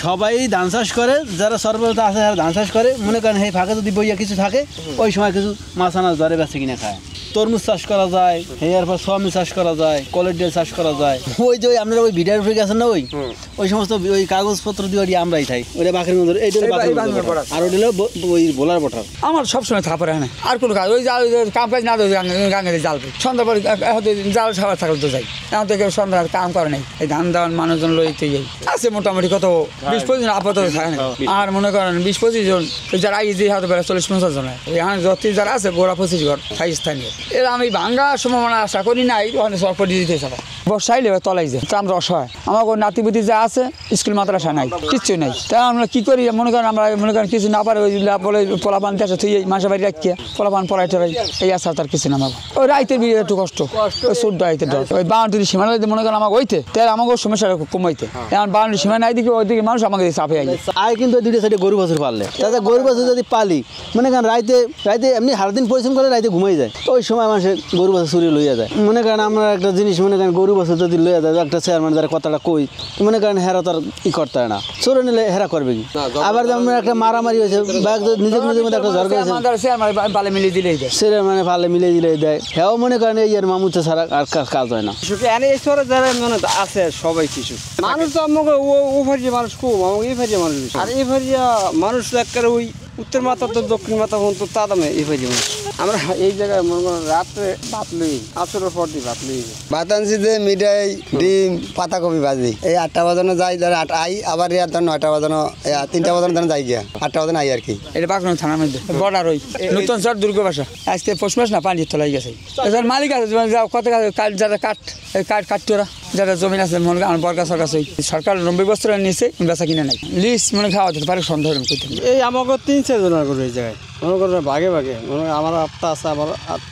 সবাই ধান চাষ করে, যারা সর্বদা আছে যারা ধান চাষ করে, মনে করেন এই ফাঁকে যদি বইয়া কিছু থাকে ওই সময় কিছু মাছ আনাজ ধরে বেঁচে কিনে খায়। তরমুজ চাষ করা যায়, এরপর সোয়াবিন চাষ করা যায়, কলের চাষ করা যায়। ওই যে আপনারা ওই ভিডিওর উপরে গেছেন না, ওই সমস্ত ওই কাগজপত্র দিয়ে আমরাই খাই। ওইটা বাঁকের মধ্যে আর ওটা হলো ওই বোলার বটার। আমার সবসময় থাকা পড়ে না আর কোনো কাজ, ওই কাম কাজ না গাঙ্গে জাল সন্ধ্যা পরে জাল সাবার থাকলে তো যাই। এখন থেকে সন্ধ্যা কাম করে নাই, এই ধান দেওয়ার মানুষজন লইতে যাই আছে মোটামুটি কত 20-25 জন আপাতত থাকে না। আর মনে করেন 20-25 জন যারা এই যে হয়তো বেড়া 40-50 জন এখানে যত যারা আছে গোড়া 25 ঘর থাই স্থানীয়। এর আমি ভাঙ্গা সম্ভাবনা আশা করি নাই, ওখানে সরকার দিতে চাই বর্ষাইলে তলাই যায় আমরা অসহায়। আমার নাতিপুতি যা আছে স্কুল মাদ্রাসা নাই, কিচ্ছু নাই। তা আমরা কি করি মনে করেন, আমরা মনে করেন কিছু না পারে ওই বলে পোলাপান দেশে তুই মাসে বাড়ি রাখিয়া পোলাপান পড়াই টড়াই এই আসা তার কিছু না। আমার ওই রাইতের বিয়ে একটু কষ্ট, ওই চোদ্দ রাইতের ডর, ওই বাউন্ডারি সীমা মনে করেন আমাকে হইতে তাহলে আমাকে সমস্যা কমাইতে। এখন বাউন্ডারি সীমা নাই দিকে ওইদিকে মানুষ আমাকে চাপে আই আয়। কিন্তু দুইটা সাইডে গরু বছর পারলে তাতে গরু বছর যদি পালি মনে করেন রাইতে এমনি সারাদিন পরিশ্রম করে রাইতে ঘুমাই যায়, তো ওই সময় মানুষের গরু বছর চুরি লইয়া যায়। মনে করেন আমরা একটা জিনিস মনে করেন গরু বছর যদি লইয়া যায়, একটা চেয়ারম্যান যারা কথাটা কই মনে করেন হেরা তার ই করতে হয় না, চোরে নিলে হেরা করবে কি। আবার যেমন একটা মারামারি হয়েছে বা নিজের মধ্যে একটা ঝড় গেছে পালে মিলিয়ে দিলেই দেয়, সেটা মানে পালে মিলিয়ে দিলেই দেয়। হ্যাঁ মনে করেন এই আর মামুতে ছাড়া আর কাজ হয় না। যারা মানে আছে সবাই কিছু মানুষ তো আমাকে ও ফারিয়া মানুষ খুব আমাকে এই ফারিয়া মানুষ আর এই ফারিয়া মানুষ একেবারে ওই উত্তর মাথা তো দক্ষিণ মাথা পর্যন্ত তা দামে এই ফারিয়া মানুষ। আমরা এই জায়গায় মনে করেন রাত্রে ভাত লই, আসরের পর দিয়ে ভাত লই, ভাত আনছি যে মিঠাই ডিম পাতাকপি ভাজি। এই 8টা বাজানো যাই, ধর 8 আই আবার ইয়ার ধর 9টা বাজানো 3টা বাজানো ধর যাই গিয়া 8টা বাজানো আই আর কি। এটা বাঁকুড়া থানার মধ্যে বর্ডার ওই নতুন চর দুর্গ বাসা। আজকে পৌষ মাস না পানি তলাই গেছে। এবার মালিক আছে কত যারা কাটতে ওরা যারা জমিন আছে মনে করেন বরগা সরকার সরকার 90 বছর নিয়েছে বেচা কিনে নাই লিস্ট মনে খাওয়া যেতে পারে সন্দেহ করতে। এই আমাকে 3-4 জনের করে এই জায়গায় মনে করেন ভাগে ভাগে মনে করেন আমার 8টা আছে, আবার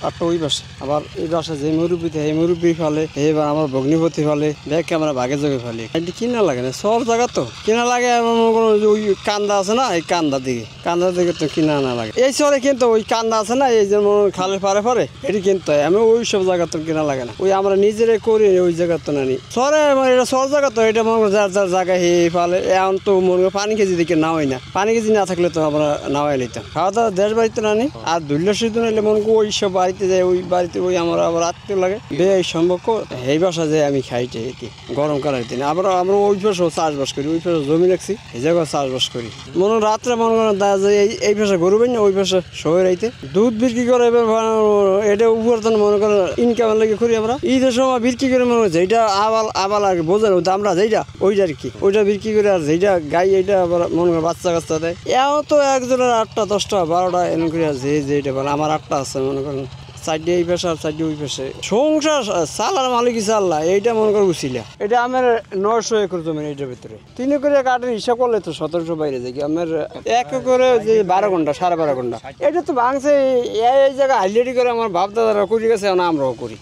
8টা ওই পাশে, আবার এই পাশে যে মুরব্বীতে এই মুরব্বী ফেলে, এবার আমার ভগ্নিপতি ফেলে, দেখে আমরা ভাগে যোগে ফেলি। এটি কিনা লাগে না সব জায়গা তো কিনা লাগে। মনে করেন ওই কান্দা আছে না, এই কান্দা দিকে তো কিনা না লাগে। এই শহরে কিন্তু ওই কান্দা আছে না, এই যে খালে পারে এটি কিনতে হয়। আমি ওই সব জায়গা তো কিনা লাগে না, ওই আমরা নিজেরাই করি ওই জায়গা তো নানি শহরে এটা শহর জায়গা তো এটা মনে করেন যার জায়গায় হে ফেলে। এখন তো মনে করেন পানি কেজি দিকে নাওয়াই না, পানি কেজি না থাকলে তো আমরা নাওয়াই নিতাম। খাওয়া দাওয়া দেশ বাড়িতে নানি আর দুল্লা সিদ্ধ নিলে মনে করি ওই সব বাড়িতে যায়, ওই বাড়িতে ওই আমার আবার আত্মীয় লাগে বে এই সম্পর্ক এই বাসা যায় আমি খাইতে কি গরমকালের দিনে। আবার আমরা ওই পাশেও চাষবাস করি, ওই পাশে জমি রাখছি এই জায়গায় চাষবাস করি। মনে রাত্রে মনে করেন এই পাশে গরু বাই না ওই পাশে শহর আইতে দুধ বিক্রি করে। এবার এটা উপার্জন মনে করেন ইনকামের লাগে করি আমরা। ঈদের সময় বিক্রি করে মনে হচ্ছে এইটা আবার লাগে বোঝেন আমরা যেটা ওইটা আর কি ওইটা বিক্রি করে। আর যেটা গাই এইটা আবার মনে করেন বাচ্চা কাচ্চা দেয়। এও তো একজনের 8টা 10টা 12টা এমন করে যেটা বলে আমার 8টা আছে মনে করেন 4টে এই পেশা আর 4টে ওই পেশে। সংসার চালার মালিক আল্লাহ এইটা মনে করে উচিলা। এটা আমার 900 একর জমি, এইটার ভিতরে 3 একরে কাঠের হিসাব করলে তো 1700 বাইরে যায়। আমার 1 একরে যে 12 ঘন্টা 12.5 ঘন্টা এটা তো ভাঙছে। এই জায়গায় হাইলাইট করে আমার বাপ দাদারা করে গেছে, আমরাও করি।